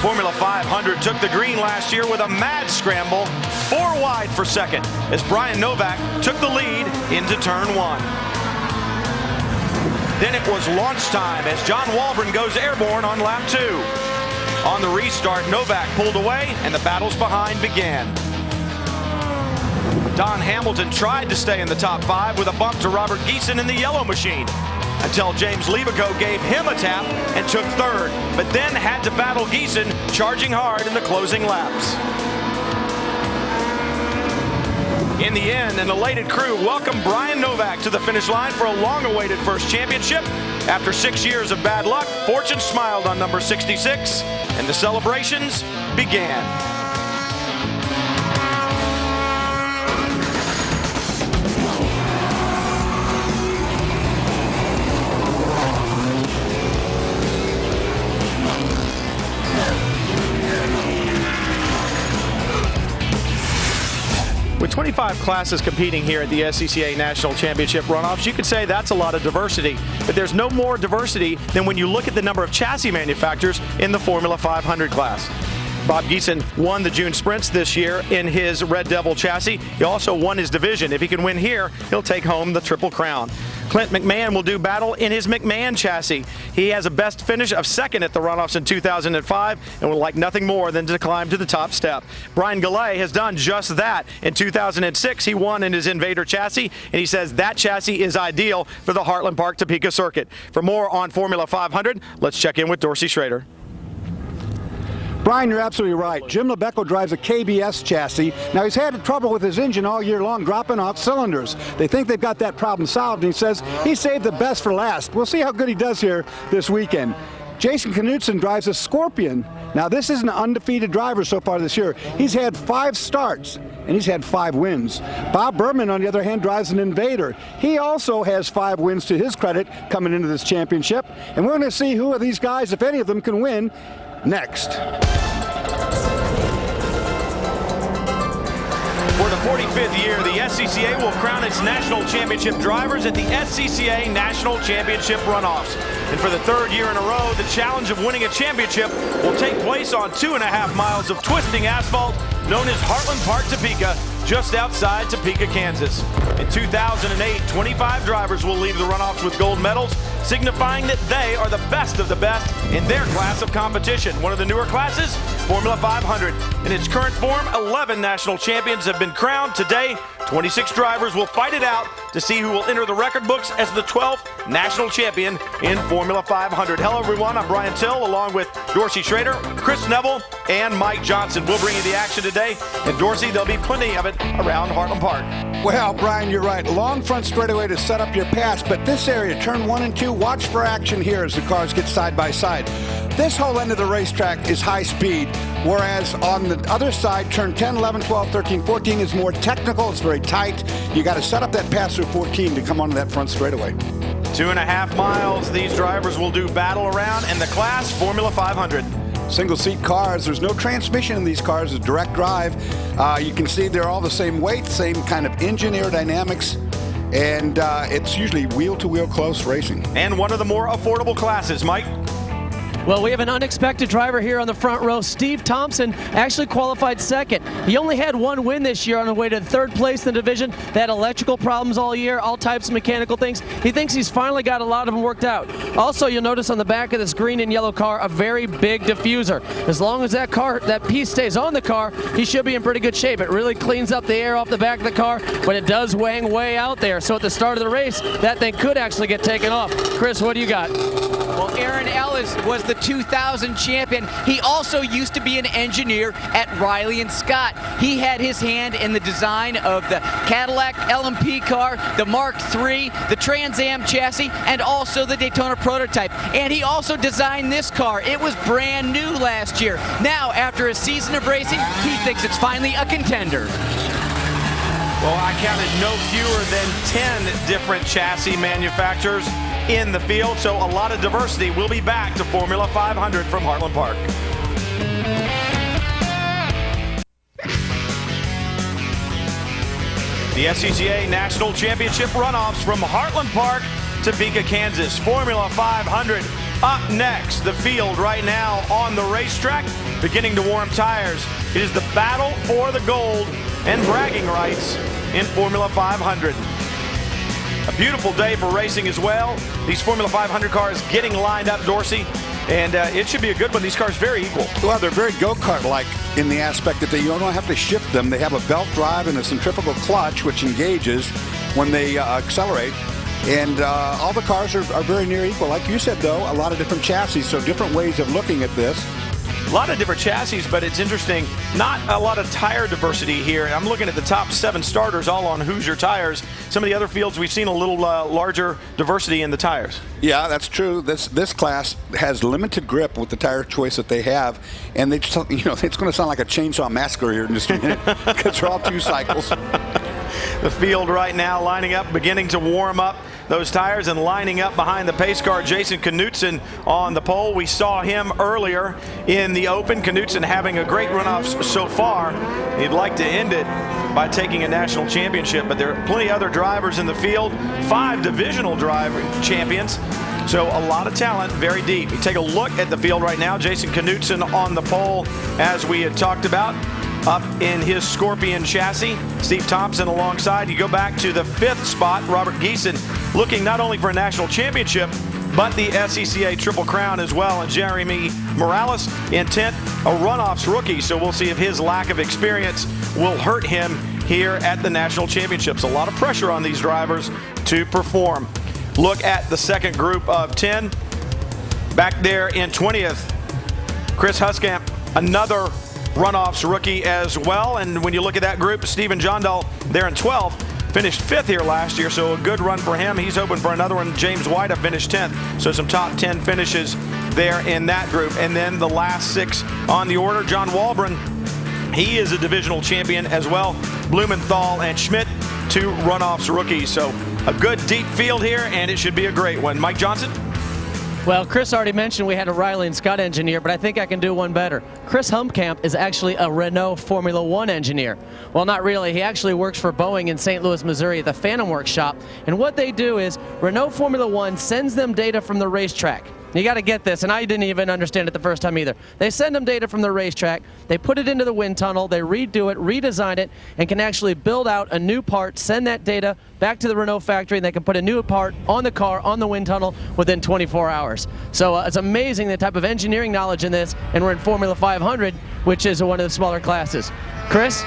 Formula 500 took the green last year with a mad scramble, 4 wide for second, as Brian Novak took the lead into turn 1. Then it was launch time as John Walbron goes airborne on lap 2. On the restart, Novak pulled away and the battles behind began. Don Hamilton tried to stay in the top 5 with a bump to Robert Geeson in the yellow machine, until James Lebico gave him a tap and took 3rd, but then had to battle Geeson, charging hard in the closing laps. In the end, an elated crew welcomed Brian Novak to the finish line for a long-awaited first championship. After 6 years of bad luck, fortune smiled on number 66, and the celebrations began. With 25 classes competing here at the SCCA National Championship Runoffs, you could say that's a lot of diversity. But there's no more diversity than when you look at the number of chassis manufacturers in the Formula 500 class. Bob Geeson won the June Sprints this year in his Red Devil chassis. He also won his division. If he can win here, he'll take home the Triple Crown. Clint McMahon will do battle in his McMahon chassis. He has a best finish of 2nd at the Runoffs in 2005 and would like nothing more than to climb to the top step. Brian Galley has done just that. In 2006, he won in his Invader chassis, and he says that chassis is ideal for the Heartland Park Topeka circuit. For more on Formula 500, let's check in with Dorsey Schrader. Brian, you're absolutely right. Jim Lebeco drives a KBS chassis. Now, he's had trouble with his engine all year long, dropping off cylinders. They think they've got that problem solved, and he says he saved the best for last. We'll see how good he does here this weekend. Jason Knutson drives a Scorpion. Now, this is an undefeated driver so far this year. He's had 5 starts, and he's had 5 wins. Bob Berman, on the other hand, drives an Invader. He also has 5 wins to his credit coming into this championship. And we're going to see who of these guys, if any of them, can win next. For the 45th year, the SCCA will crown its national championship drivers at the SCCA National Championship Runoffs. And for the 3rd year in a row, the challenge of winning a championship will take place on 2.5 miles of twisting asphalt known as Heartland Park, Topeka, just outside Topeka, Kansas. In 2008, 25 drivers will leave the runoffs with gold medals, signifying that they are the best of the best in their class of competition. One of the newer classes, Formula 500. In its current form, 11 national champions have been crowned. Today, 26 drivers will fight it out to see who will enter the record books as the 12th national champion in Formula 500. Hello, everyone. I'm Brian Till, along with Dorsey Schrader, Chris Neville, and Mike Johnson. We'll bring you the action today. And Dorsey, there'll be plenty of it around Heartland Park. Well, Brian, you're right. Long front straightaway to set up your pass, but this area, turn 1 and 2, watch for action here as the cars get side by side. This whole end of the racetrack is high speed, whereas on the other side, turn 10, 11, 12, 13, 14 is more technical. It's very tight. You got to set up that pass through 14 to come onto that front straightaway. 2.5 miles these drivers will do battle around in the class Formula 500. Single-seat cars. There's no transmission in these cars. It's direct drive. You can see they're all the same weight, same kind of engine aerodynamics, and it's usually wheel-to-wheel close racing. And one of the more affordable classes, Mike. Well, we have an unexpected driver here on the front row. Steve Thompson actually qualified 2nd. He only had 1 win this year on the way to 3rd place in the division. They had electrical problems all year, all types of mechanical things. He thinks he's finally got a lot of them worked out. Also, you'll notice on the back of this green and yellow car, a very big diffuser. As long as that piece stays on the car, he should be in pretty good shape. It really cleans up the air off the back of the car, but it does hang way out there. So at the start of the race, that thing could actually get taken off. Chris, what do you got? Well, Aaron Ellis was the 2000 champion. He also used to be an engineer at Riley & Scott. He had his hand in the design of the Cadillac LMP car, the Mark III, the Trans Am chassis, and also the Daytona prototype. And he also designed this car. It was brand new last year. Now, after a season of racing, he thinks it's finally a contender. Well, I counted no fewer than 10 different chassis manufacturers in the field, so a lot of diversity. We'll be back to Formula 500 from Heartland Park. The SCCA National Championship Runoffs from Heartland Park, Topeka, Kansas. Formula 500 Up next, the field right now on the racetrack, beginning to warm tires. It is the battle for the gold and bragging rights in Formula 500. A beautiful day for racing as well. These Formula 500 cars getting lined up, Dorsey, and it should be a good one. These cars very equal. Well, they're very go-kart-like in the aspect that you don't have to shift them. They have a belt drive and a centrifugal clutch, which engages when they accelerate. And all the cars are very near equal. Like you said, though, a lot of different chassis, so different ways of looking at this. A lot of different chassis, but it's interesting. Not a lot of tire diversity here. I'm looking at the top 7 starters all on Hoosier tires. Some of the other fields we've seen a little larger diversity in the tires. Yeah, that's true. This class has limited grip with the tire choice that they have, and they just, it's going to sound like a chainsaw massacre here in just a minute because they're all 2 cycles. The field right now lining up, beginning to warm up those tires and lining up behind the pace car. Jason Knutson on the pole. We saw him earlier in the open. Knutson having a great runoffs so far. He'd like to end it by taking a national championship, but there are plenty other drivers in the field. 5 divisional driver champions. So a lot of talent, very deep. You take a look at the field right now. Jason Knutson on the pole, as we had talked about, up in his Scorpion chassis. Steve Thompson alongside. You go back to the 5th spot, Robert Geeson, looking not only for a national championship, but the SCCA Triple Crown as well. And Jeremy Morales in 10th, a runoffs rookie. So we'll see if his lack of experience will hurt him here at the national championships. A lot of pressure on these drivers to perform. Look at the second group of 10. Back there in 20th, Chris Huskamp, another runoffs rookie as well. And when you look at that group, Stephen Jondal there in 12th, finished 5th here last year, so a good run for him. He's hoping for another one. James White finished 10th, so some top 10 finishes there in that group. And then the last 6 on the order, John Walbron, he is a divisional champion as well. Blumenthal and Schmidt, 2 runoffs rookies. So a good deep field here, and it should be a great one. Mike Johnson? Well, Chris already mentioned we had a Riley and Scott engineer, but I think I can do one better. Chris Humkamp is actually a Renault Formula 1 engineer. Well, not really. He actually works for Boeing in St. Louis, Missouri at the Phantom Works shop. And what they do is Renault Formula 1 sends them data from the racetrack. You got to get this, and I didn't even understand it the first time either. They send them data from the racetrack, they put it into the wind tunnel, they redo it, redesign it, and can actually build out a new part, send that data back to the Renault factory, and they can put a new part on the car, on the wind tunnel, within 24 hours. So it's amazing the type of engineering knowledge in this, and we're in Formula 500, which is one of the smaller classes. Chris?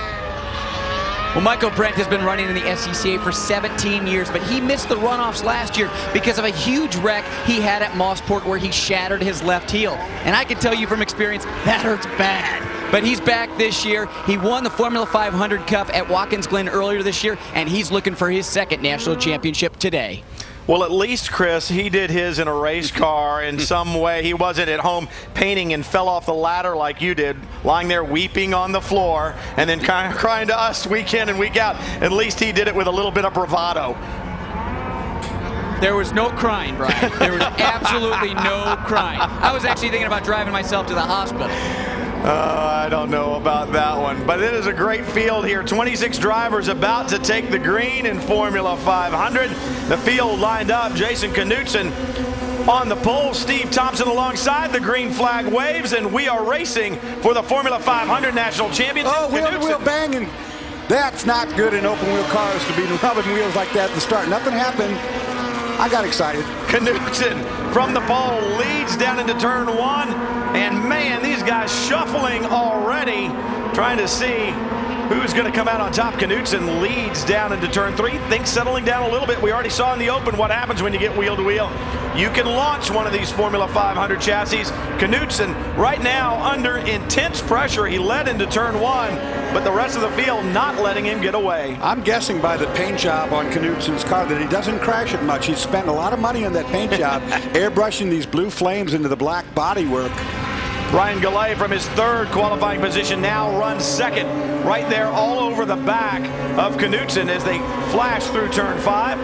Well, Michael Brent has been running in the SCCA for 17 years, but he missed the runoffs last year because of a huge wreck he had at Mossport where he shattered his left heel. And I can tell you from experience, that hurts bad. But he's back this year. He won the Formula 500 Cup at Watkins Glen earlier this year, and he's looking for his 2nd national championship today. Well, at least, Chris, he did his in a race car in some way. He wasn't at home painting and fell off the ladder like you did, lying there weeping on the floor and then kind of crying to us week in and week out. At least he did it with a little bit of bravado. There was no crying, Brian. There was absolutely no crying. I was actually thinking about driving myself to the hospital. I don't know about that one, but it is a great field here. 26 drivers about to take the green in Formula 500. The field lined up. Jason Knutson on the pole. Steve Thompson alongside. The green flag waves, and we are racing for the Formula 500 National Championship. Oh, wheel banging. That's not good in open wheel cars to be rubbing wheels like that at the start. Nothing happened. I got excited. Knutson from the pole leads down into turn 1. And man, these guys shuffling already, trying to see who's going to come out on top. Knutson leads down into turn 3. Things settling down a little bit. We already saw in the open what happens when you get wheel to wheel. You can launch one of these Formula 500 chassis. Knutson right now under intense pressure. He led into turn 1, but the rest of the field not letting him get away. I'm guessing by the paint job on Knutson's car that he doesn't crash it much. He's spent a lot of money on that paint job, airbrushing these blue flames into the black bodywork. Ryan Galley from his 3rd qualifying position now runs 2nd, right there all over the back of Knutson as they flash through turn 5.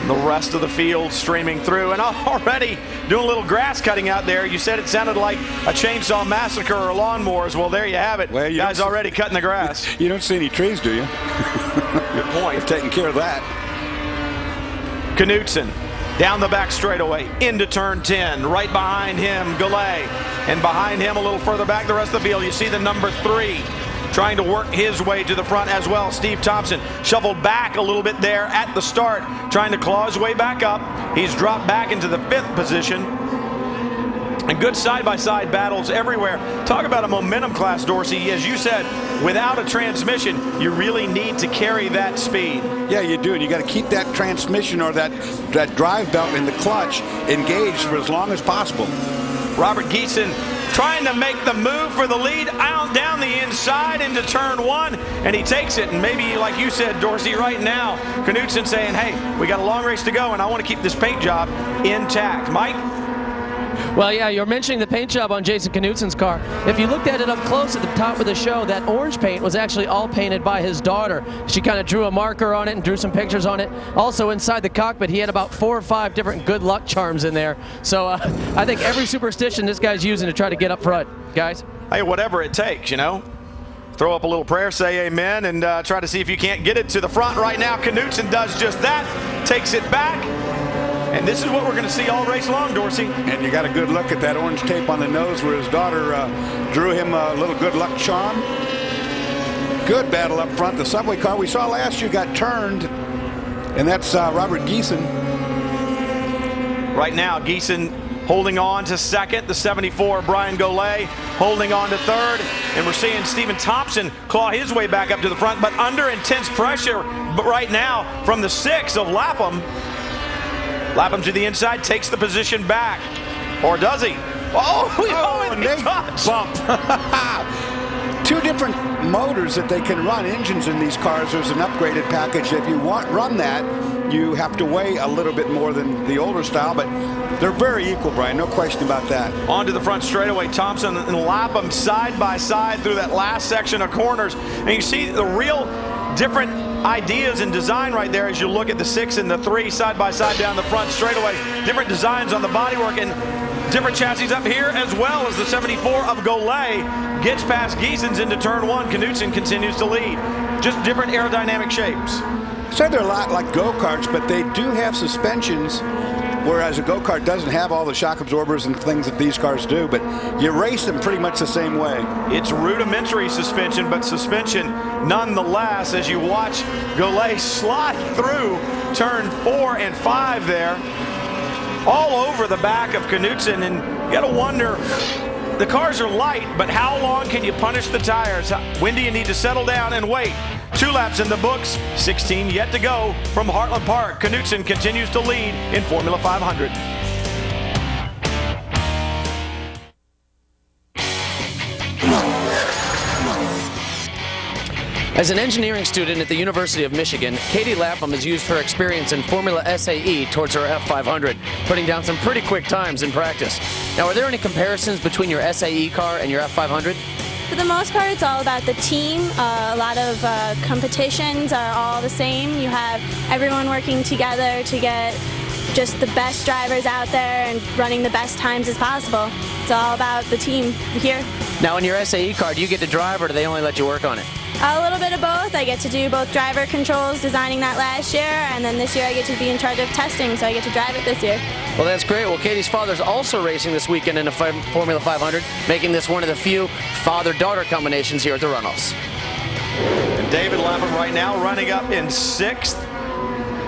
The rest of the field streaming through, and already doing a little grass cutting out there. You said it sounded like a chainsaw massacre or lawnmowers. Well, there you have it. Well, guys already cutting the grass. You don't see any trees, do you? Good point. Taking care of that. Knudsen down the back straightaway into turn 10. Right behind him, Goulet. And behind him, a little further back, the rest of the field, you see the number 3 trying to work his way to the front as well. Steve Thompson shuffled back a little bit there at the start, trying to claw his way back up. He's dropped back into the 5th position. And good side-by-side battles everywhere. Talk about a momentum class, Dorsey. As you said, without a transmission, you really need to carry that speed. Yeah, you do, and you got to keep that transmission or that drive belt in the clutch engaged for as long as possible. Robert Geeson trying to make the move for the lead out down the inside into turn 1, and he takes it. And maybe, like you said, Dorsey, right now, Knudsen saying, hey, we got a long race to go, and I want to keep this paint job intact. Mike? Well, yeah, you're mentioning the paint job on Jason Knudsen's car. If you looked at it up close at the top of the show, that orange paint was actually all painted by his daughter. She kind of drew a marker on it and drew some pictures on it. Also inside the cockpit, he had about 4 or 5 different good luck charms in there. So I think every superstition this guy's using to try to get up front, guys. Hey, whatever it takes, you know. Throw up a little prayer, say amen, and try to see if you can't get it to the front right now. Knudsen does just that, takes it back. And this is what we're going to see all race long, Dorsey. And you got a good look at that orange tape on the nose where his daughter drew him a little good luck charm. Good battle up front. The subway car we saw last year got turned, and that's Robert Geeson. Right now, Geeson holding on to 2nd. The 74, Brian Goulet, holding on to 3rd. And we're seeing Stephen Thompson claw his way back up to the front, but under intense pressure right now from the 6 of Lapham. Lapham to the inside, takes the position back. Or does he? Oh, and they bump. 2 different motors that they can run, engines in these cars. There's an upgraded package. If you run that, you have to weigh a little bit more than the older style, but they're very equal, Brian, no question about that. Onto the front straightaway, Thompson and Lapham side by side through that last section of corners. And you see the real different ideas and design right there as you look at the 6 and the 3 side by side down the front straightaway. Different designs on the bodywork and different chassis up here, as well as the 74 of Goulet gets past Geeson's into turn 1. Knudsen continues to lead. Just different aerodynamic shapes. So they're a lot like go-karts, but they do have suspensions, whereas a go-kart doesn't have all the shock absorbers and things that these cars do, but you race them pretty much the same way. It's rudimentary suspension, but suspension nonetheless as you watch Goulet slide through turn 4 and 5 there, all over the back of Knudsen. And you got to wonder, the cars are light, but how long can you punish the tires? When do you need to settle down and wait? 2 laps in the books, 16 yet to go from Heartland Park. Knudsen continues to lead in Formula 500. As an engineering student at the University of Michigan, Katie Lapham has used her experience in Formula SAE towards her F500, putting down some pretty quick times in practice. Now, are there any comparisons between your SAE car and your F500? For the most part, it's all about the team. A lot of competitions are all the same. You have everyone working together to get just the best drivers out there and running the best times as possible. It's all about the team here. Now, in your SAE car, do you get to drive or do they only let you work on it? A little bit of both. I get to do both driver controls, designing that last year, and then this year I get to be in charge of testing, so I get to drive it this year. Well, that's great. Well, Katie's father's also racing this weekend in a Formula 500, making this one of the few father-daughter combinations here at the Runoffs. And David Lapham right now running up in 6th,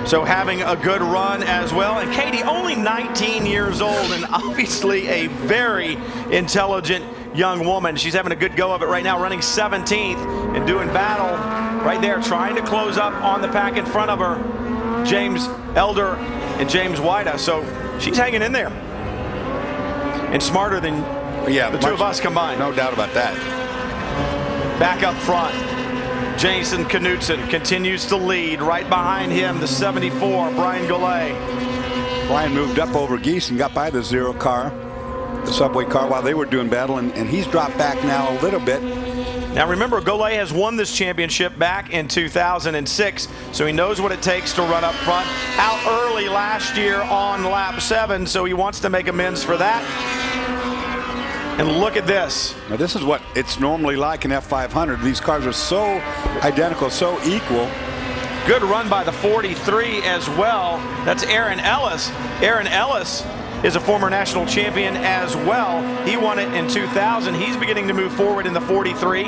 so having a good run as well. And Katie, only 19 years old and obviously a very intelligent young woman. She's having a good go of it right now, running 17th and doing battle right there, trying to close up on the pack in front of her, James Elder and James Wida. So she's hanging in there and smarter than the 2 of us combined. No doubt about that. Back up front, Jason Knudsen continues to lead. Right behind him, the 74, Brian Goulet. Brian moved up over Geese and got by the 0 car, the subway car, while they were doing battle, and he's dropped back now a little bit. Now remember, Goulet has won this championship back in 2006, so he knows what it takes to run up front. Out early last year on lap 7, so he wants to make amends for that. And look at this. Now this is what it's normally like in F500. These cars are so identical, so equal. Good run by the 43 as well. That's Aaron Ellis. Aaron Ellis is a former national champion as well. He won it in 2000. He's beginning to move forward in the 43.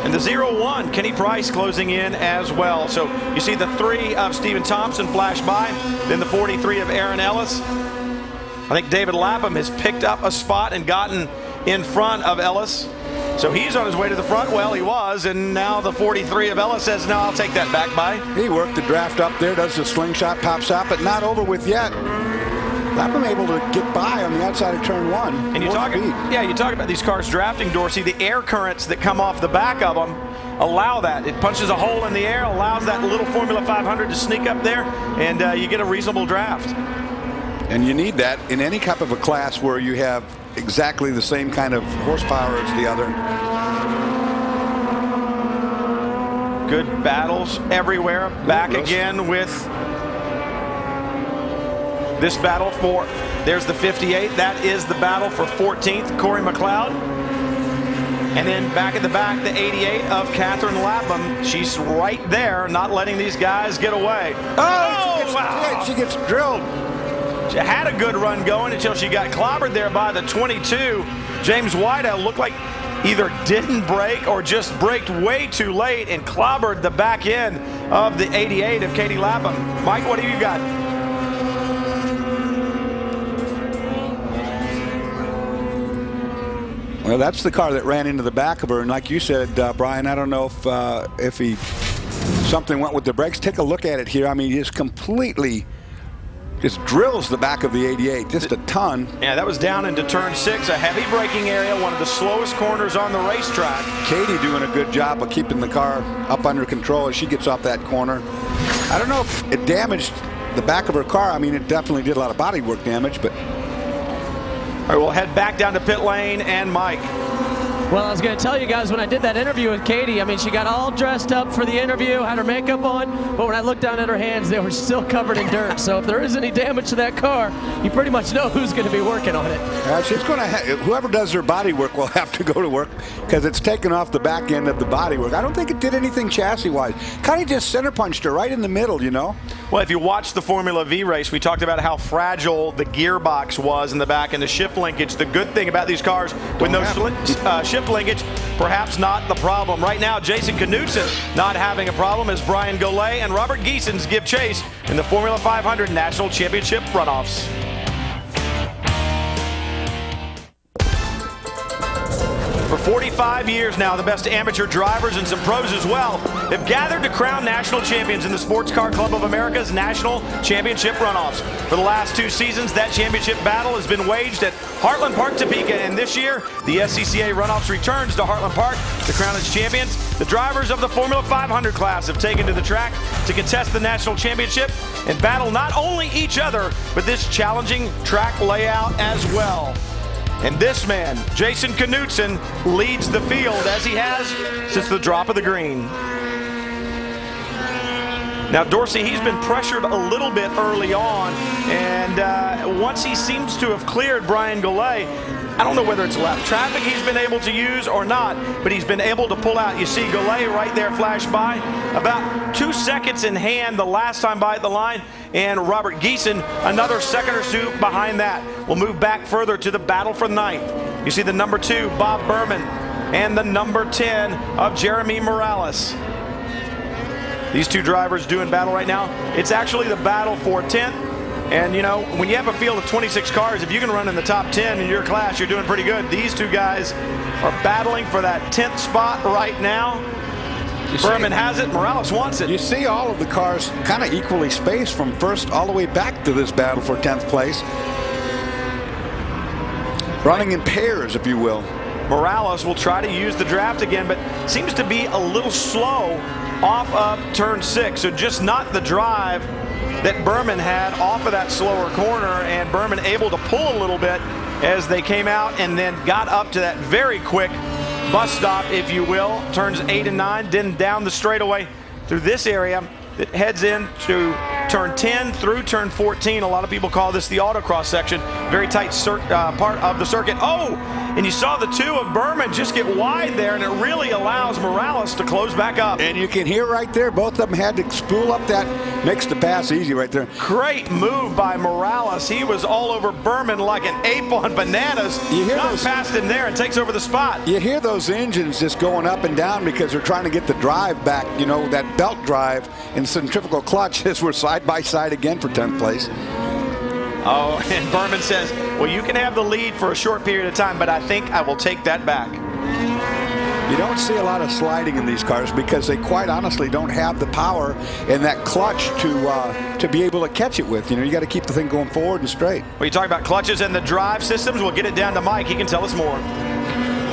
And the 01, Kenny Price closing in as well. So you see the 3 of Stephen Thompson flash by, then the 43 of Aaron Ellis. I think David Lapham has picked up a spot and gotten in front of Ellis. So he's on his way to the front. Well, he was, and now the 43 of Ellis says, no, I'll take that back by. He worked the draft up there, does the slingshot, pops out, but not over with yet. Lapham able to get by on the outside of turn 1. And you talk about these cars drafting, Dorsey, the air currents that come off the back of them allow that. It punches a hole in the air, allows that little Formula 500 to sneak up there, and you get a reasonable draft. And you need that in any type of a class where you have exactly the same kind of horsepower as the other. Good battles everywhere. Back again with this battle for, there's the 58. That is the battle for 14th, Corey McLeod. And then back at the back, the 88 of Catherine Lapham. She's right there, not letting these guys get away. Wow. She gets drilled. She had a good run going until she got clobbered there by the 22. James Whiteout looked like either didn't brake or just braked way too late and clobbered the back end of the 88 of Katie Lapham. Mike, what have you got? Well, that's the car that ran into the back of her, and like you said, Brian, I don't know if something went with the brakes. Take a look at it here. I mean, he just completely just drills the back of the 88, just a ton. Yeah, that was down into turn 6, a heavy braking area, one of the slowest corners on the racetrack. Katie doing a good job of keeping the car up under control as she gets off that corner. I don't know if it damaged the back of her car. I mean, it definitely did a lot of body work damage, but. All right, we'll head back down to pit lane, and Mike. Well, I was going to tell you guys, when I did that interview with Katie, I mean, she got all dressed up for the interview, had her makeup on, but when I looked down at her hands, they were still covered in dirt. So if there is any damage to that car, you pretty much know who's going to be working on it. She's going to whoever does her body work will have to go to work because it's taken off the back end of the body work. I don't think it did anything chassis-wise. Kind of just center punched her right in the middle, you know. Well, if you watch the Formula V race, we talked about how fragile the gearbox was in the back and the shift linkage. The good thing about these cars with no shift linkage, perhaps not the problem. Right now, Jason Knudsen not having a problem as Brian Golay and Robert Giesens give chase in the Formula 500 National Championship runoffs. For 45 years now, the best amateur drivers and some pros as well have gathered to crown national champions in the Sports Car Club of America's National Championship runoffs. For the last 2 seasons, that championship battle has been waged at Heartland Park, Topeka, and this year, the SCCA runoffs returns to Heartland Park to crown its champions. The drivers of the Formula 500 class have taken to the track to contest the national championship and battle not only each other, but this challenging track layout as well. And this man, Jason Knudsen, leads the field as he has since the drop of the green. Now, Dorsey, he's been pressured a little bit early on, and once he seems to have cleared Brian Golay, I don't know whether it's lap traffic he's been able to use or not, but he's been able to pull out. You see Golay right there flash by. About 2 seconds in hand the last time by at the line, and Robert Giesen another second or two behind that. We'll move back further to the battle for ninth. You see the number 2, Bob Berman, and the number 10 of Jeremy Morales. These 2 drivers doing battle right now. It's actually the battle for 10th. And, you know, when you have a field of 26 cars, if you can run in the top 10 in your class, you're doing pretty good. These 2 guys are battling for that 10th spot right now. Berman has it. Morales wants it. You see all of the cars kind of equally spaced from first all the way back to this battle for 10th place. Running in pairs, if you will. Morales will try to use the draft again, but seems to be a little slow off of turn 6. So just not the drive that Berman had off of that slower corner, and Berman able to pull a little bit as they came out and then got up to that very quick bus stop, if you will. Turns 8 and 9, then down the straightaway through this area that heads into turn 10 through turn 14. A lot of people call this the autocross section. Very tight part of the circuit. Oh, and you saw the two of Berman just get wide there, and it really allows Morales to close back up. And you can hear right there, both of them had to spool up that, makes the pass easy right there. Great move by Morales. He was all over Berman like an ape on bananas. You hear Comes past him there and takes over the spot. You hear those engines just going up and down because they're trying to get the drive back, you know, that belt drive and centrifugal clutch as we're side by side again for 10th place. Oh, and Berman says, well, you can have the lead for a short period of time, but I think I will take that back. You don't see a lot of sliding in these cars because they quite honestly don't have the power and that clutch to be able to catch it with. You know, you got to keep the thing going forward and straight. Well, you talk about clutches and the drive systems. We'll get it down to Mike. He can tell us more.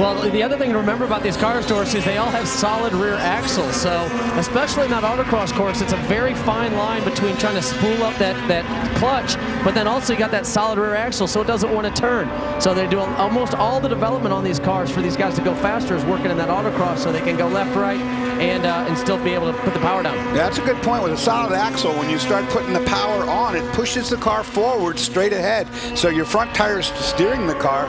Well, the other thing to remember about these cars, Dorsey, is they all have solid rear axles. So, especially in that autocross course, it's a very fine line between trying to spool up that clutch, but then also you got that solid rear axle, so it doesn't want to turn. So they do almost all the development on these cars for these guys to go faster is working in that autocross, so they can go left, right, and still be able to put the power down. Yeah, that's a good point. With a solid axle, when you start putting the power on, it pushes the car forward straight ahead. So your front tires steering the car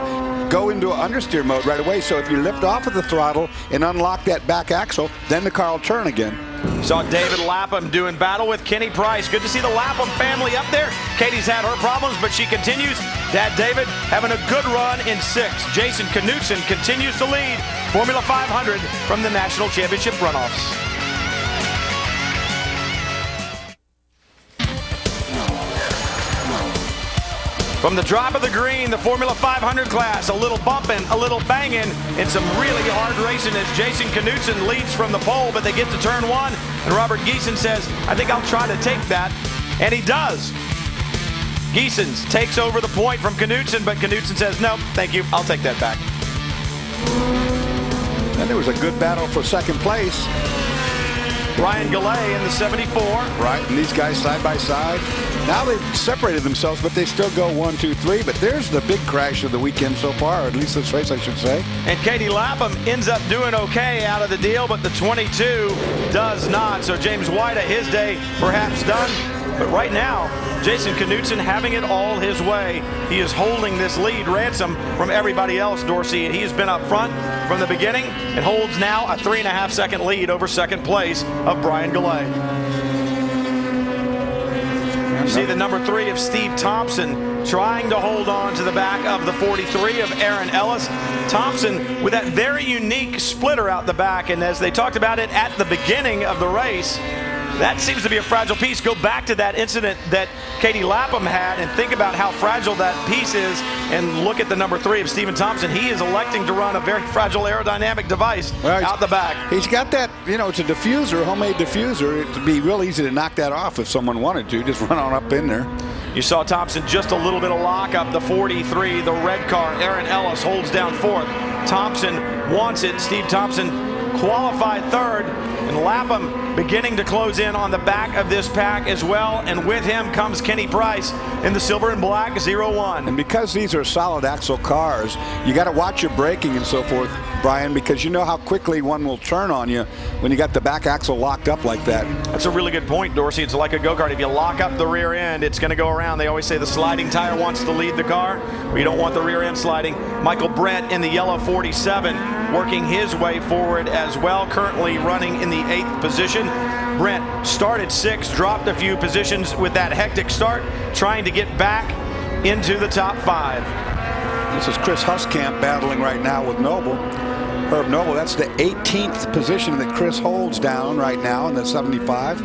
go into understeer mode right away. So if you lift off of the throttle and unlock that back axle, then the car will turn again. Saw David Lapham doing battle with Kenny Price. Good to see the Lapham family up there. Katie's had her problems, but she continues. Dad David having a good run in 6th. Jason Knutson continues to lead Formula 500 from the National Championship Runoffs. From the drop of the green, the Formula 500 class, a little bumping, a little banging, and some really hard racing as Jason Knutson leads from the pole, but they get to turn 1, and Robert Giesen says, I think I'll try to take that, and he does. Giesen takes over the point from Knutson, but Knutson says, no, thank you, I'll take that back. And there was a good battle for 2nd place. Brian Goulet in the 74. Right, and these guys side by side. Now they've separated themselves, but they still go 1, 2, 3. But there's the big crash of the weekend so far, or at least this race, I should say. And Katie Lapham ends up doing okay out of the deal, but the 22 does not. So James White at his day perhaps done. But right now, Jason Knutson having it all his way. He is holding this lead ransom from everybody else, Dorsey, and he has been up front from the beginning and holds now a 3.5-second lead over 2nd place of Brian Goulet. You see the number 3 of Steve Thompson trying to hold on to the back of the 43 of Aaron Ellis. Thompson with that very unique splitter out the back, and as they talked about it at the beginning of the race, that seems to be a fragile piece. Go back to that incident that Katie Lapham had and think about how fragile that piece is and look at the number 3 of Stephen Thompson. He is electing to run a very fragile aerodynamic device out the back. He's got that, you know, it's a diffuser, homemade diffuser. It'd be real easy to knock that off if someone wanted to. Just run on up in there. You saw Thompson just a little bit of lockup. The 43, the red car, Aaron Ellis holds down 4th. Thompson wants it. Steve Thompson qualified 3rd. And Lapham beginning to close in on the back of this pack as well. And with him comes Kenny Price in the silver and black 01. And because these are solid axle cars, you got to watch your braking and so forth, Brian, because you know how quickly one will turn on you when you got the back axle locked up like that. That's a really good point, Dorsey. It's like a go-kart. If you lock up the rear end, it's going to go around. They always say the sliding tire wants to lead the car. We don't want the rear end sliding. Michael Brett in the yellow 47 working his way forward as well, currently running in the 8th position. Brent started 6th, dropped a few positions with that hectic start, trying to get back into the top 5. This is Chris Huskamp battling right now with Noble. Herb Noble, that's the 18th position that Chris holds down right now in the 75.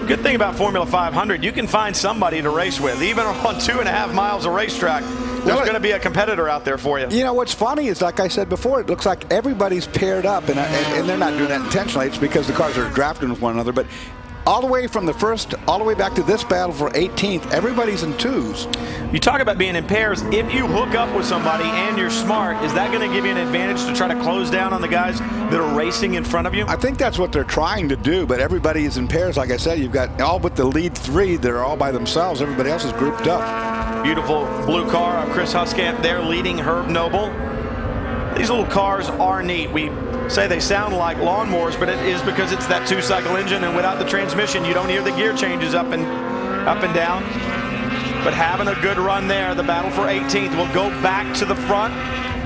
Good thing about Formula 500, you can find somebody to race with. Even on 2.5 miles of racetrack, there's going to be a competitor out there for you. You know, what's funny is, like I said before, it looks like everybody's paired up, and they're not doing that intentionally. It's because the cars are drafting with one another. But all the way from the 1st, all the way back to this battle for 18th, everybody's in 2s. You talk about being in pairs. If you hook up with somebody and you're smart, is that going to give you an advantage to try to close down on the guys that are racing in front of you? I think that's what they're trying to do, but everybody is in pairs. Like I said, you've got all but the lead 3 that are all by themselves. Everybody else is grouped up. Beautiful blue car of Chris Huskamp there leading Herb Noble. These little cars are neat. We say they sound like lawnmowers, but it is because it's that 2-cycle engine, and without the transmission, you don't hear the gear changes up and down. But having a good run there, the battle for 18th will go back to the front.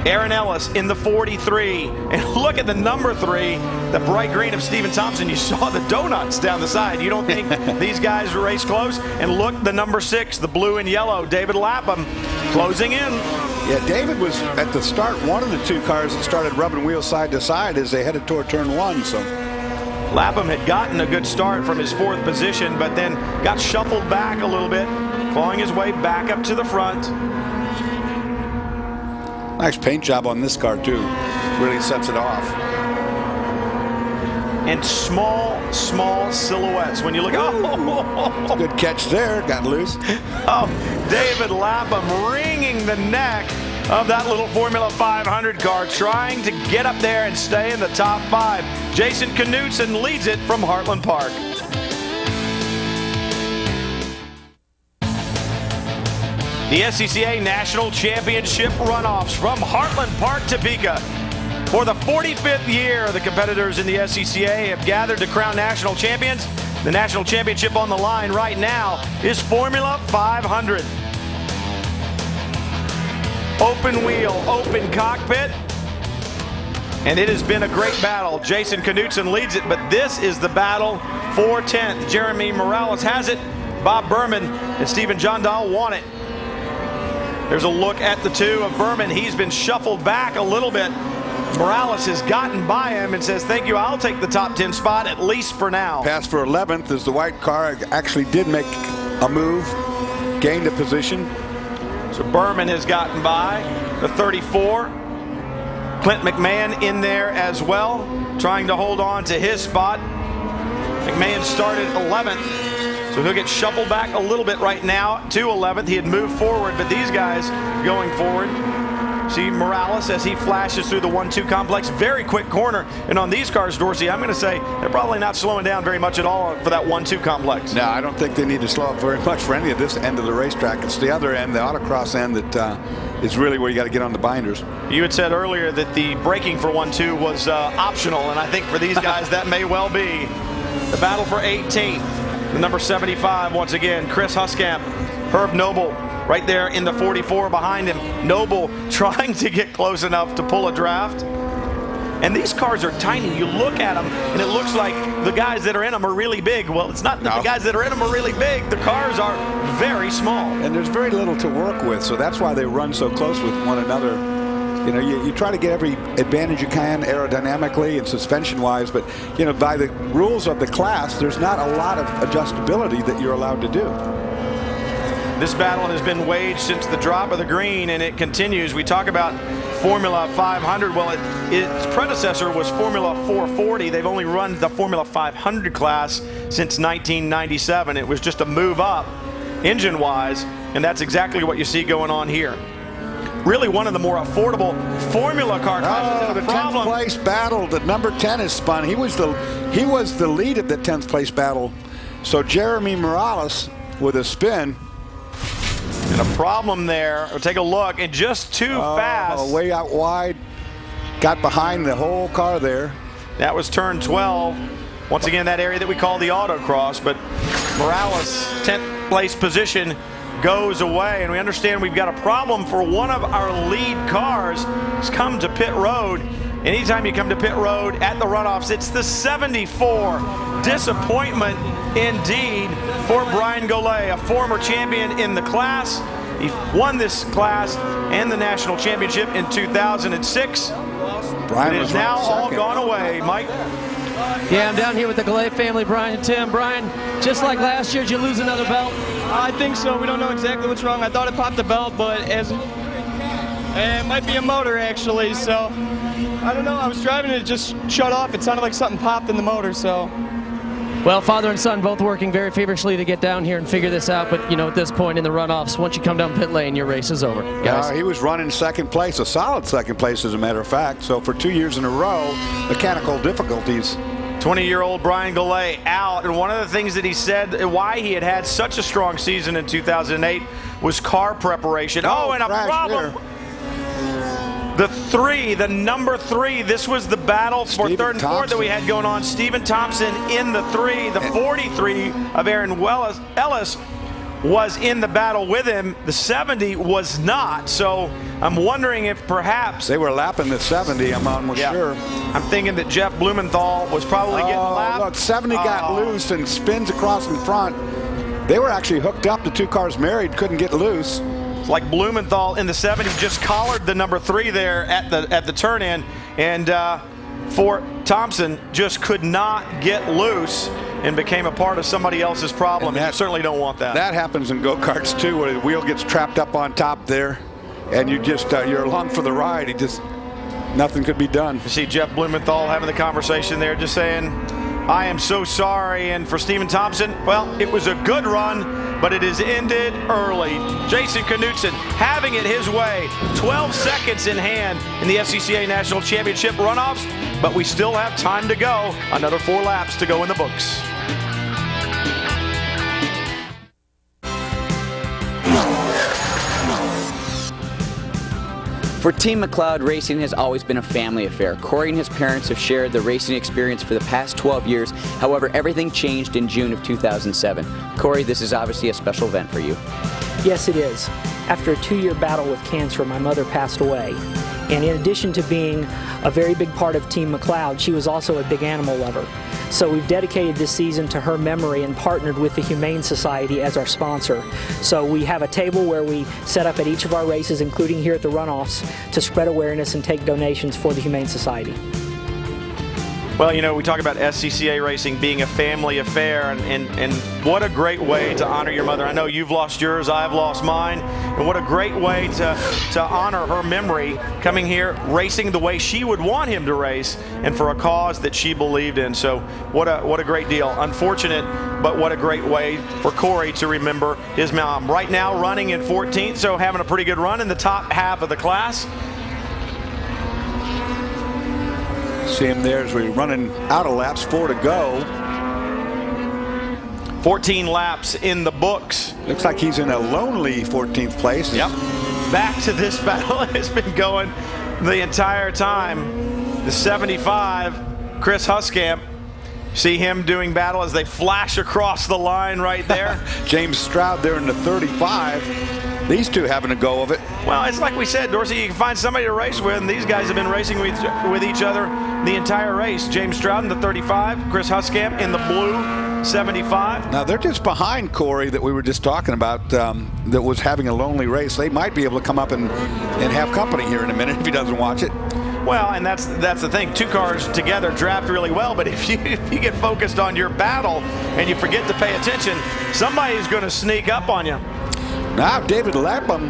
Aaron Ellis in the 43. And look at the number 3, the bright green of Stephen Thompson. You saw the donuts down the side. You don't think these guys race close? And look, the number 6, the blue and yellow, David Lapham, closing in. Yeah, David was at the start one of the 2 cars that started rubbing wheels side to side as they headed toward turn 1. So Lapham had gotten a good start from his 4th position, but then got shuffled back a little bit, clawing his way back up to the front. nice paint job on this car too. Really sets it off. And small silhouettes when you look. Oh, good catch there. Got loose. Oh, David Lapham wringing the neck of that little Formula 500 car, trying to get up there and stay in the top 5. Jason Knutson leads it from Heartland Park. The SCCA National Championship Runoffs from Heartland Park, Topeka. For the 45th year, the competitors in the SCCA have gathered to crown national champions. The national championship on the line right now is Formula 500. Open wheel, open cockpit, and it has been a great battle. Jason Knutson leads it, but this is the battle for 10th. Jeremy Morales has it, Bob Berman and Stephen Jondal want it. There's a look at the 2 of Berman. He's been shuffled back a little bit. Morales has gotten by him and says, thank you, I'll take the top 10 spot, at least for now. Pass for 11th as the white car actually did make a move, gained a position. So Berman has gotten by the 34. Clint McMahon in there as well, trying to hold on to his spot. McMahon started 11th. So he'll get shuffled back a little bit right now to 11th. He had moved forward, but these guys going forward. See Morales as he flashes through the 1-2 complex. Very quick corner. And on these cars, Dorsey, I'm going to say they're probably not slowing down very much at all for that 1-2 complex. No, I don't think they need to slow up very much for any of this end of the racetrack. It's the other end, the autocross end, that is really where you got to get on the binders. You had said earlier that the braking for 1-2 was optional, and I think for these guys that may well be. The battle for 18th. The number 75, once again, Chris Huskamp, Herb Noble, right there in the 44 behind him. Noble trying to get close enough to pull a draft. And these cars are tiny. You look at them, and it looks like the guys that are in them are really big. Well, it's not that the guys that are in them are really big. The cars are very small. And there's very little to work with, so that's why they run so close with one another. You know, you try to get every advantage you can aerodynamically and suspension-wise, but, you know, by the rules of the class, there's not a lot of adjustability that you're allowed to do. This battle has been waged since the drop of the green, and it continues. We talk about Formula 500. Well, its predecessor was Formula 440. They've only run the Formula 500 class since 1997. It was just a move up engine-wise, and that's exactly what you see going on here. Really one of the more affordable Formula car classes. Oh, the 10th place battle. The number 10 is spun. He was the lead at the 10th place battle. So Jeremy Morales with a spin. And a problem there. We'll take a look. And just too fast. Way out wide. Got behind the whole car there. That was turn 12. Once again, that area that we call the autocross. But Morales' 10th place position goes away, and we understand we've got a problem for one of our lead cars has come to pit road. Anytime you come to pit road at the runoffs, it's the 74. Disappointment indeed for Brian Golay, a former champion in the class. He won this class and the national championship in 2006. Brian it is now all gone away. Mike? Yeah, I'm down here with the Golay family, Brian and Tim. Brian, just like last year, did you lose another belt? I think so. We don't know exactly what's wrong. I thought it popped the belt, but it might be a motor, actually. So I don't know. I was driving and it just shut off. It sounded like something popped in the motor. So. Well, father and son both working very feverishly to get down here and figure this out. But, you know, at this point in the runoffs, once you come down pit lane, your race is over, guys. He was running second place, a solid second place, as a matter of fact. So for 2 years in a row, mechanical difficulties. 20-year-old Brian Golay out, and one of the things that he said why he had such a strong season in 2008 was car preparation. Oh, and a problem. The number 3, this was the battle for Stephen third and fourth that we had going on. Stephen Thompson in the 3, the 43 of Aaron Ellis was in the battle with him. The 70 was not. So I'm wondering if perhaps they were lapping the 70. I'm almost sure. I'm thinking that Jeff Blumenthal was probably getting lapped. Look, 70 got loose and spins across in front. They were actually hooked up. The two cars married, couldn't get loose. It's like Blumenthal in the 70 just collared the number 3 there at the turn in, and for Thompson just could not get loose and became a part of somebody else's problem, and you certainly don't want that. That happens in go-karts too, where the wheel gets trapped up on top there, and you just you're along for the ride. Nothing could be done. You see Jeff Blumenthal having the conversation there, just saying, I am so sorry. And for Stephen Thompson, well, it was a good run, but it has ended early. Jason Knutson having it his way. 12 seconds in hand in the SCCA National Championship runoffs, but we still have time to go. Another 4 laps to go in the books. For Team McLeod, racing has always been a family affair. Corey and his parents have shared the racing experience for the past 12 years. However, everything changed in June of 2007. Corey, this is obviously a special event for you. Yes, it is. After a 2-year battle with cancer, my mother passed away. And in addition to being a very big part of Team McLeod, she was also a big animal lover. So we've dedicated this season to her memory and partnered with the Humane Society as our sponsor. So we have a table where we set up at each of our races, including here at the runoffs, to spread awareness and take donations for the Humane Society. Well, you know, we talk about SCCA racing being a family affair, and what a great way to honor your mother. I know you've lost yours, I've lost mine, and what a great way to honor her memory, coming here, racing the way she would want him to race, and for a cause that she believed in. So what a great deal. Unfortunate, but what a great way for Corey to remember his mom. Right now running in 14th, so having a pretty good run in the top half of the class. See him there as we're running out of laps, 4 to go. 14 laps in the books. Looks like he's in a lonely 14th place. Yep. Back to this battle has been going the entire time. The 75, Chris Huskamp. See him doing battle as they flash across the line right there. James Stroud there in the 35. These two having a go of it. Well, it's like we said, Dorsey, you can find somebody to race with, and these guys have been racing with each other the entire race. James Stroud in the 35, Chris Huskamp in the blue 75. Now they're just behind Corey that we were just talking about, that was having a lonely race. They might be able to come up and have company here in a minute if he doesn't watch it. Well, and that's the thing. 2 cars together draft really well, but if you get focused on your battle and you forget to pay attention, somebody's going to sneak up on you. Now David Lapham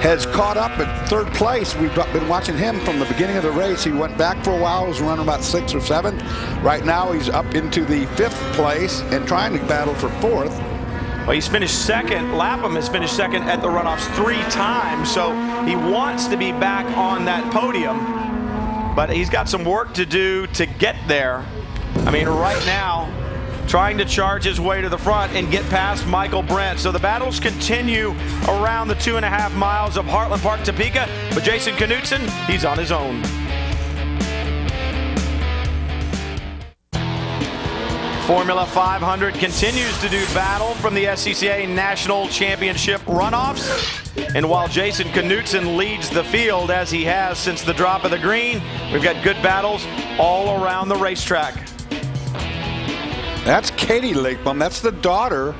has caught up at 3rd place. We've been watching him from the beginning of the race. He went back for a while, was running about 6th or 7th. Right now he's up into the 5th place and trying to battle for 4th. Well, he's finished 2nd. Lapham has finished 2nd at the runoffs 3 times, so he wants to be back on that podium. But he's got some work to do to get there. I mean, right now, trying to charge his way to the front and get past Michael Brent. So the battles continue around the 2.5 miles of Heartland Park, Topeka. But Jason Knutson, he's on his own. Formula 500 continues to do battle from the SCCA National Championship runoffs. And while Jason Knutson leads the field, as he has since the drop of the green, we've got good battles all around the racetrack. That's Katie Lapham. That's the daughter,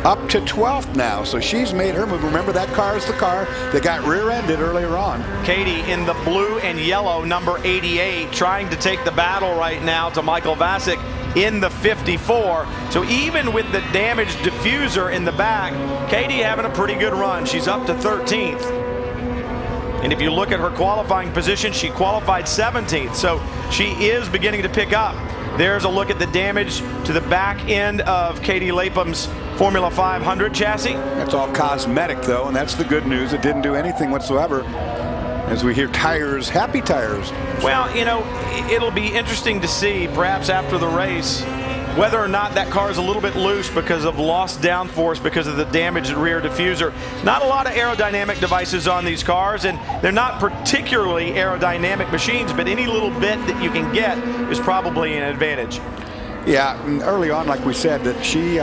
up to 12th now. So she's made her move. Remember, that car is the car that got rear-ended earlier on. Katie in the blue and yellow, number 88, trying to take the battle right now to Michael Vasic in the 54. So even with the damaged diffuser in the back, Katie having a pretty good run. She's up to 13th. And if you look at her qualifying position, she qualified 17th. So she is beginning to pick up. There's a look at the damage to the back end of Katie Lapham's Formula 500 chassis. That's all cosmetic, though, and that's the good news. It didn't do anything whatsoever. As we hear tires, happy tires. Well, you know, it'll be interesting to see, perhaps after the race, whether or not that car is a little bit loose because of lost downforce because of the damaged rear diffuser. Not a lot of aerodynamic devices on these cars, and they're not particularly aerodynamic machines, but any little bit that you can get is probably an advantage. Yeah, and early on, like we said, that she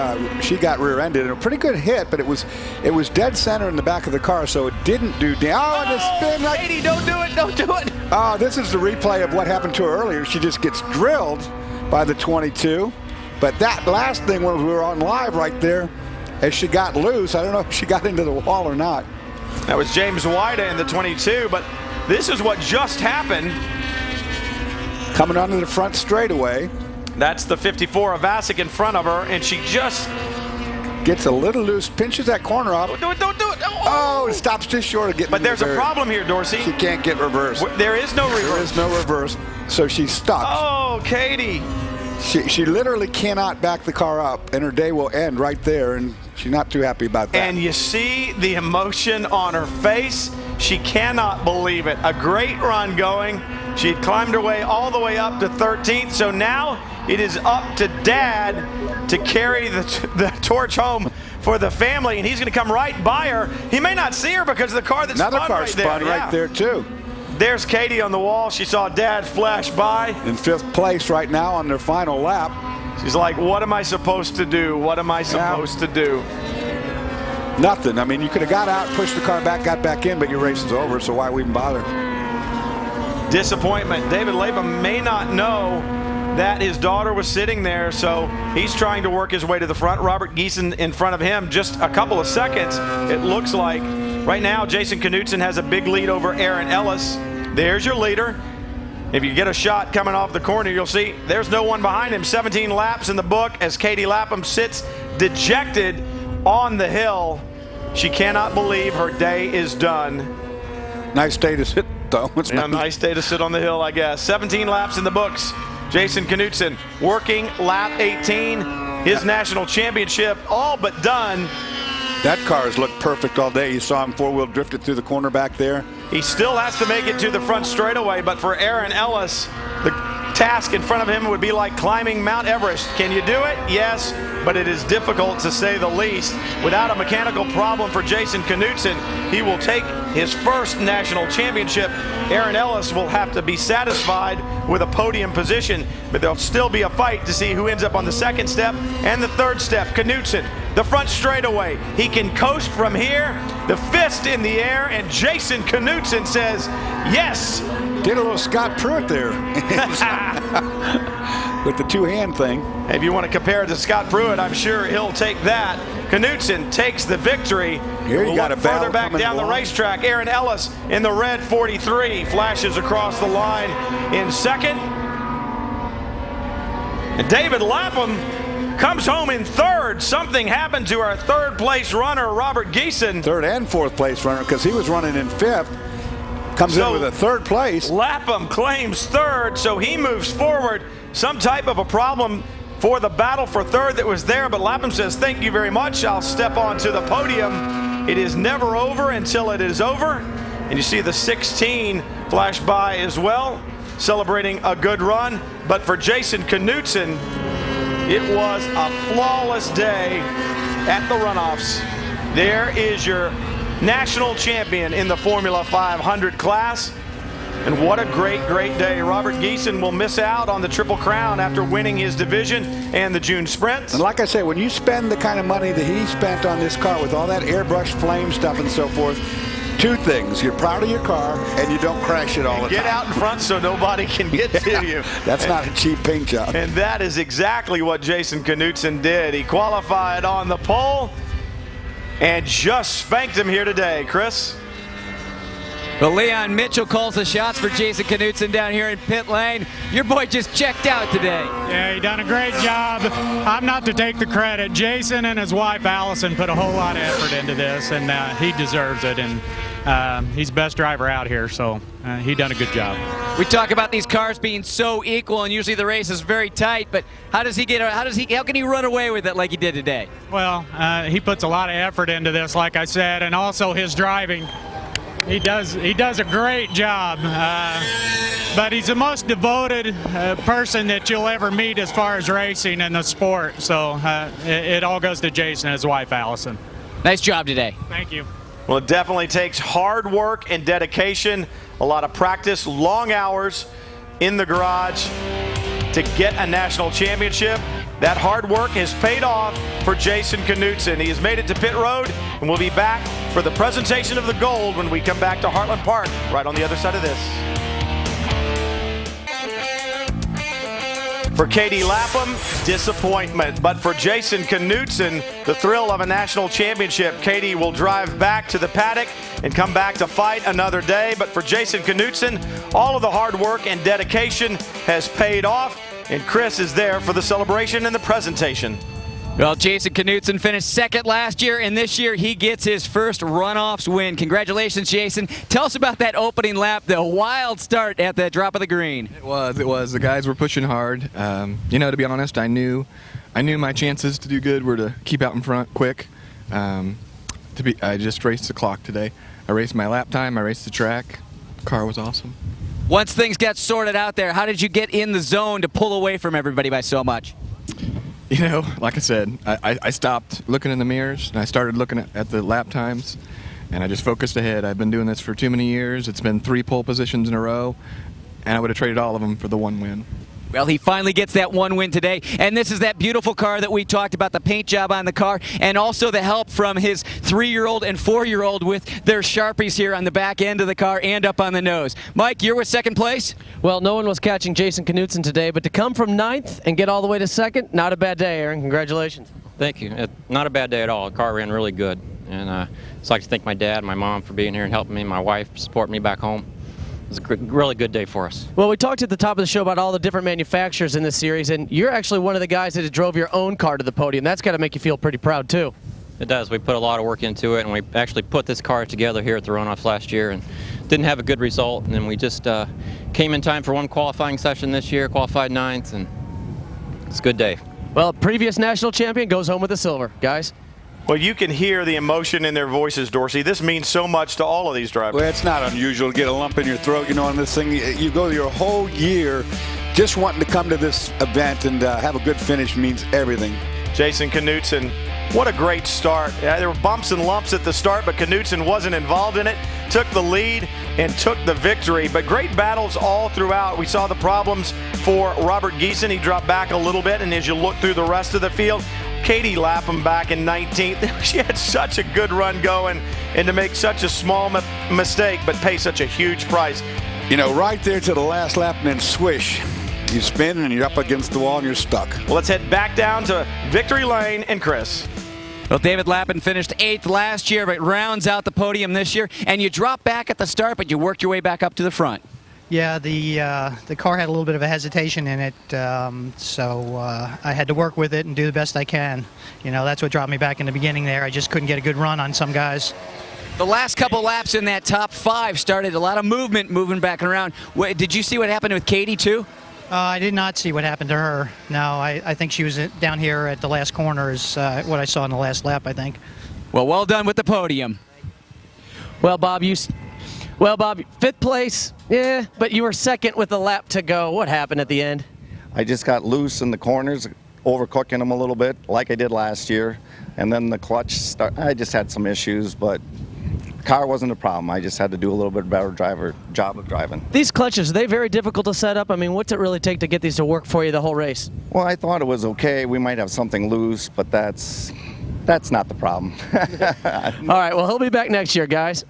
got rear-ended, and a pretty good hit, but it was dead center in the back of the car, so it didn't do damage. Oh, the spin! Like, Katie, don't do it! Don't do it! Oh, this is the replay of what happened to her earlier. She just gets drilled by the 22. But that last thing, when we were on live right there, as she got loose, I don't know if she got into the wall or not. That was James Wida in the 22, but this is what just happened. Coming onto the front straightaway. That's the 54 of Vasic in front of her, and she just gets a little loose, pinches that corner off. Don't do it. Oh, it stops just short of getting. But there's a problem here, Dorsey. She can't get reverse. There is no reverse. There is no reverse, so she's stuck. Oh, Katie. She literally cannot back the car up, and her day will end right there, and she's not too happy about that. And you see the emotion on her face. She cannot believe it. A great run going. She had climbed her way all the way up to 13th, so now it is up to Dad to carry the torch home for the family, and he's going to come right by her. He may not see her because of the car that Another spun car right spun there. right there, too. There's Katie on the wall. She saw Dad flash by. In 5th place right now on their final lap. She's like, what am I supposed to do? What am I supposed to do? Nothing. I mean, you could have got out, pushed the car back, got back in, but your race is over, so why even bother? Disappointment. David Latham may not know that his daughter was sitting there, so he's trying to work his way to the front. Robert Giesen in front of him, just a couple of seconds, it looks like. Right now, Jason Knutson has a big lead over Aaron Ellis. There's your leader. If you get a shot coming off the corner, you'll see there's no one behind him. 17 laps in the book as Katie Lapham sits dejected on the hill. She cannot believe her day is done. Nice day to sit, though. It's a nice day to sit on the hill, I guess. 17 laps in the books. Jason Knutson working lap 18. His national championship all but done. That car has looked perfect all day. You saw him four-wheel drifted through the corner back there. He still has to make it to the front straightaway, but for Aaron Ellis, the task in front of him would be like climbing Mount Everest. Can you do it? Yes, but it is difficult to say the least. Without a mechanical problem for Jason Knutson, he will take his first national championship. Aaron Ellis will have to be satisfied with a podium position, but there'll still be a fight to see who ends up on the second step and the third step. Knutson, the front straightaway. He can coast from here, the fist in the air, and Jason Knutson says, yes. Did a little Scott Pruitt there with the two-hand thing. If you want to compare it to Scott Pruitt, I'm sure he'll take that. Knutson takes the victory. Here you got a further back down the racetrack. Aaron Ellis in the red 43 flashes across the line in second. And David Lapham comes home in third. Something happened to our third place runner, Robert Giesen. Third and fourth place runner, because he was running in fifth. Comes in with a third place. Lapham claims third, so he moves forward. Some type of a problem for the battle for third that was there, but Lapham says, thank you very much. I'll step onto the podium. It is never over until it is over. And you see the 16 flash by as well, celebrating a good run. But for Jason Knutson, it was a flawless day at the Runoffs. There is your national champion in the Formula 500 class. And what a great, great day. Robert Giesen will miss out on the Triple Crown after winning his division and the June Sprint. And like I say, when you spend the kind of money that he spent on this car with all that airbrush flame stuff and so forth, two things. You're proud of your car and you don't crash it all the time. Get out in front so nobody can get to you. That's not a cheap paint job. And that is exactly what Jason Knutson did. He qualified on the pole and just spanked him here today. Chris? Well, Leon Mitchell calls the shots for Jason Knutson down here in pit lane. Your boy just checked out today. Yeah, he done a great job. I'm not to take the credit. Jason and his wife Allison put a whole lot of effort into this, and he deserves it. And he's the best driver out here, so he done a good job. We talk about these cars being so equal, and usually the race is very tight. But how can he run away with it like he did today? Well, he puts a lot of effort into this, like I said, and also his driving. He does a great job, but he's the most devoted person that you'll ever meet as far as racing in the sport. So it all goes to Jason and his wife Allison. Nice job today. Thank you. Well, it definitely takes hard work and dedication, a lot of practice, long hours in the garage. to get a national championship. That hard work has paid off for Jason Knutson. He has made it to pit road, and we'll be back for the presentation of the gold when we come back to Heartland Park, right on the other side of this. For Katie Lapham, disappointment. But for Jason Knutson, the thrill of a national championship. Katie will drive back to the paddock and come back to fight another day. But for Jason Knutson, all of the hard work and dedication has paid off. And Chris is there for the celebration and the presentation. Well, Jason Knutson finished second last year, and this year he gets his first Runoffs win. Congratulations, Jason. Tell us about that opening lap, the wild start at the drop of the green. It was. The guys were pushing hard. You know, to be honest, I knew my chances to do good were to keep out in front quick. I just raced the clock today. I raced my lap time. I raced the track. The car was awesome. Once things got sorted out there, how did you get in the zone to pull away from everybody by so much? You know, like I said, I stopped looking in the mirrors and I started looking at the lap times, and I just focused ahead. I've been doing this for too many years. It's been 3 pole positions in a row, and I would have traded all of them for the 1 win. Well, he finally gets that 1 win today, and this is that beautiful car that we talked about, the paint job on the car, and also the help from his 3-year-old and 4-year-old with their Sharpies here on the back end of the car and up on the nose. Mike, you're with second place? Well, no one was catching Jason Knutson today, but to come from 9th and get all the way to 2nd, not a bad day, Aaron. Congratulations. Thank you. Not a bad day at all. The car ran really good, and I'd like to thank my dad and my mom for being here and helping me, my wife supporting me back home. It was a really good day for us. Well, we talked at the top of the show about all the different manufacturers in this series, and you're actually one of the guys that drove your own car to the podium. That's got to make you feel pretty proud, too. It does. We put a lot of work into it, and we actually put this car together here at the Runoffs last year and didn't have a good result, and then we just came in time for 1 qualifying session this year, qualified 9th, and it's a good day. Well, previous national champion goes home with the silver, guys. Well, you can hear the emotion in their voices, Dorsey. This means so much to all of these drivers. Well, it's not unusual to get a lump in your throat, you know, on this thing. You go your whole year just wanting to come to this event and have a good finish means everything. Jason Knutson, what a great start. There were bumps and lumps at the start, but Knutson wasn't involved in it, took the lead and took the victory. But great battles all throughout. We saw the problems for Robert Geeson. He dropped back a little bit, and as you look through the rest of the field, Katie Lapham back in 19th. She had such a good run going, and to make such a small mistake but pay such a huge price. You know, right there to the last lap and then swish. You spin and you're up against the wall and you're stuck. Well, let's head back down to Victory Lane and Chris. Well, David Lapham finished 8th last year, but rounds out the podium this year, and you dropped back at the start, but you worked your way back up to the front. Yeah, the car had a little bit of a hesitation in it, so I had to work with it and do the best I can. You know, that's what dropped me back in the beginning there. I just couldn't get a good run on some guys. The last couple laps in that top 5 started a lot of moving back and around. Did you see what happened with Katie, too? I did not see what happened to her. No, I think she was down here at the last corner is what I saw in the last lap, I think. Well done with the podium. Well, Bob, 5th place, yeah, but you were 2nd with a lap to go. What happened at the end? I just got loose in the corners, overcooking them a little bit, like I did last year. And then the clutch, I just had some issues, but the car wasn't a problem. I just had to do a little bit better job of driving. These clutches, are they very difficult to set up? I mean, what's it really take to get these to work for you the whole race? Well, I thought it was okay. We might have something loose, but that's not the problem. All right, well, he'll be back next year, guys.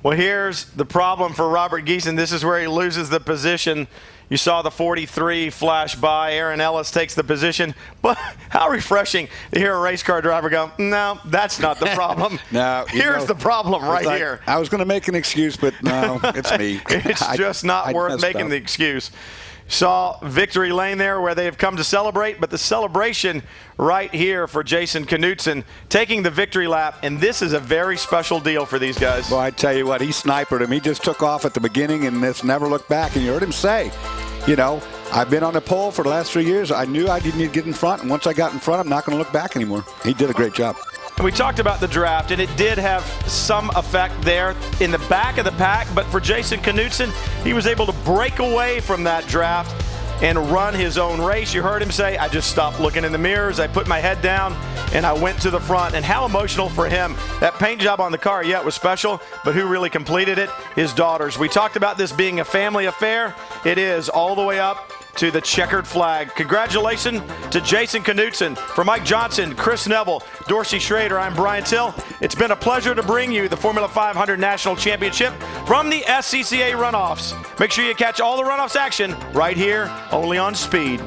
Well, here's the problem for Robert Geeson. This is where he loses the position. You saw the 43 flash by. Aaron Ellis takes the position. But how refreshing to hear a race car driver go, no, that's not the problem. No, here's the problem right here. I was going to make an excuse, but no, it's me. It's just not worth making the excuse. Saw Victory Lane there where they have come to celebrate, but the celebration right here for Jason Knutson taking the victory lap, and this is a very special deal for these guys. Well, I tell you what, he sniped him. He just took off at the beginning and just never looked back, and you heard him say, you know, I've been on the pole for the last 3 years. I knew I didn't need to get in front, and once I got in front, I'm not going to look back anymore. He did a great job. We talked about the draft, and it did have some effect there in the back of the pack, but for Jason Knutson, he was able to break away from that draft and run his own race. You heard him say, I just stopped looking in the mirrors, I put my head down, and I went to the front. And how emotional for him. That paint job on the car, yeah, it was special, but who really completed it? His daughters. We talked about this being a family affair. It is all the way up to the checkered flag. Congratulations to Jason Knutson. For Mike Johnson, Chris Neville, Dorsey Schrader, I'm Brian Till. It's been a pleasure to bring you the Formula 500 National Championship from the SCCA Runoffs. Make sure you catch all the Runoffs action right here, only on Speed.